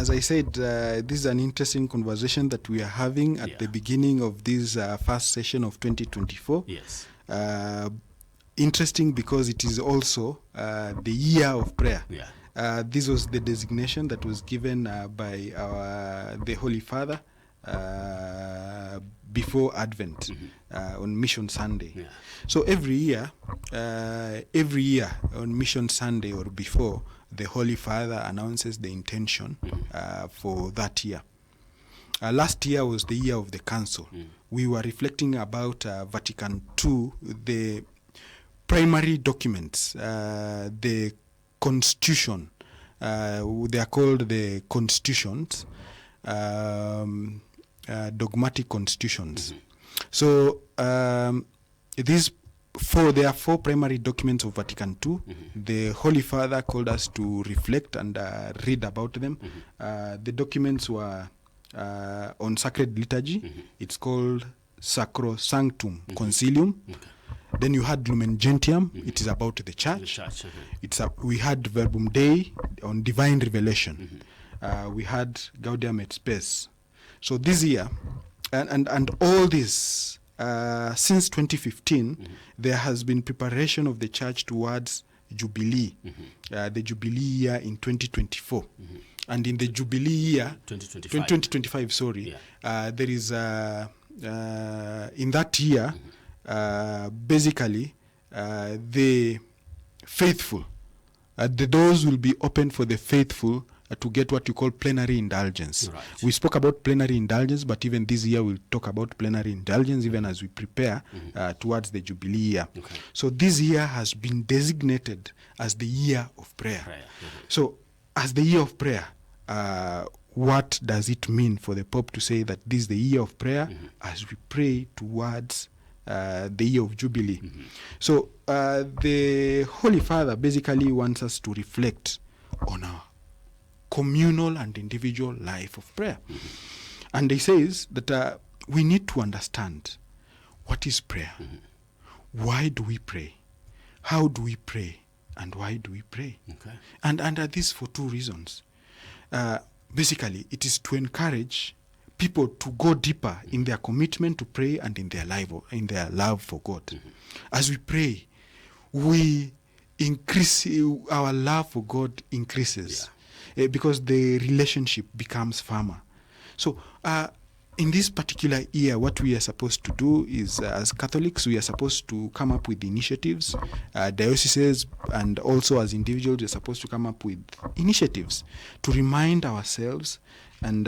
as I said, this is an interesting conversation that we are having at the beginning of this first session of 2024. Yes. Interesting because it is also the year of prayer. Yeah. This was the designation that was given by the Holy Father before Advent, on Mission Sunday. Yeah. So every year on Mission Sunday or before, the Holy Father announces the intention for that year. Last year was the year of the Council. We were reflecting about Vatican II, the primary documents, the Constitution. They are called the Constitutions, dogmatic constitutions. So there are four primary documents of Vatican II. The Holy Father called us to reflect and read about them. The documents were on sacred liturgy. It's called Sacrosanctum Concilium. Then you had Lumen Gentium. It is about the church. We had Verbum Dei on divine revelation. We had Gaudium et Spes. So this year, and all this, since 2015, there has been preparation of the church towards Jubilee, the Jubilee year in 2024. And in the Jubilee year, 2025, there is, in that year, basically, the faithful, the doors will be open for the faithful to get what you call plenary indulgence. Right. We spoke about plenary indulgence, but even this year we'll talk about plenary indulgence even as we prepare towards the Jubilee year. Okay. So this year has been designated as the year of prayer. So as the year of prayer, what does it mean for the Pope to say that this is the year of prayer as we pray towards the year of Jubilee? So the Holy Father basically wants us to reflect on our communal and individual life of prayer. And he says that we need to understand what is prayer. Why do we pray? How do we pray? And why do we pray? Okay. And under this for two reasons. Basically, it is to encourage people to go deeper in their commitment to pray and in their love for God. As we pray, we increase, our love for God increases. Because the relationship becomes firmer. So in this particular year, what we are supposed to do is, as Catholics, we are supposed to come up with initiatives. Dioceses and also as individuals, we are supposed to come up with initiatives to remind ourselves and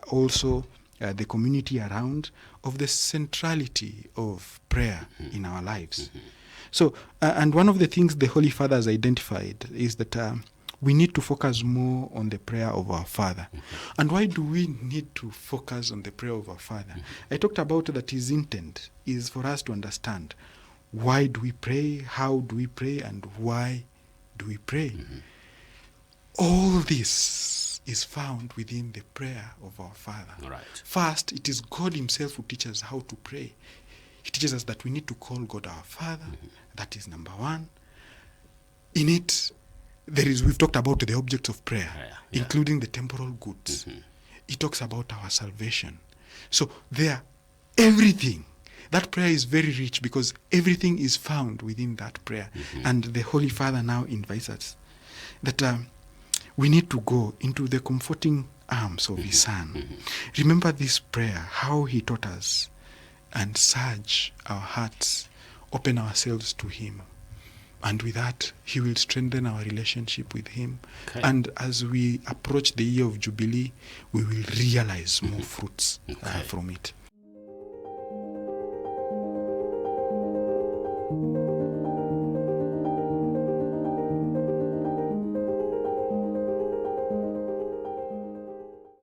also the community around of the centrality of prayer in our lives. So, and one of the things the Holy Father has identified is that we need to focus more on the prayer of our Father. And why do we need to focus on the prayer of our Father? I talked about that his intent is for us to understand why do we pray, how do we pray, and why do we pray. All this is found within the prayer of our Father. Right. First, it is God himself who teaches how to pray. He teaches us that we need to call God our Father. That is number one. In it, we've talked about the objects of prayer, including the temporal goods. It talks about our salvation. So everything, that prayer is very rich because everything is found within that prayer. And the Holy Father now invites us that we need to go into the comforting arms of his Son. Remember this prayer, how he taught us, and search our hearts, open ourselves to him. And with that, he will strengthen our relationship with him. Okay. And as we approach the year of Jubilee, we will realize more fruits from it.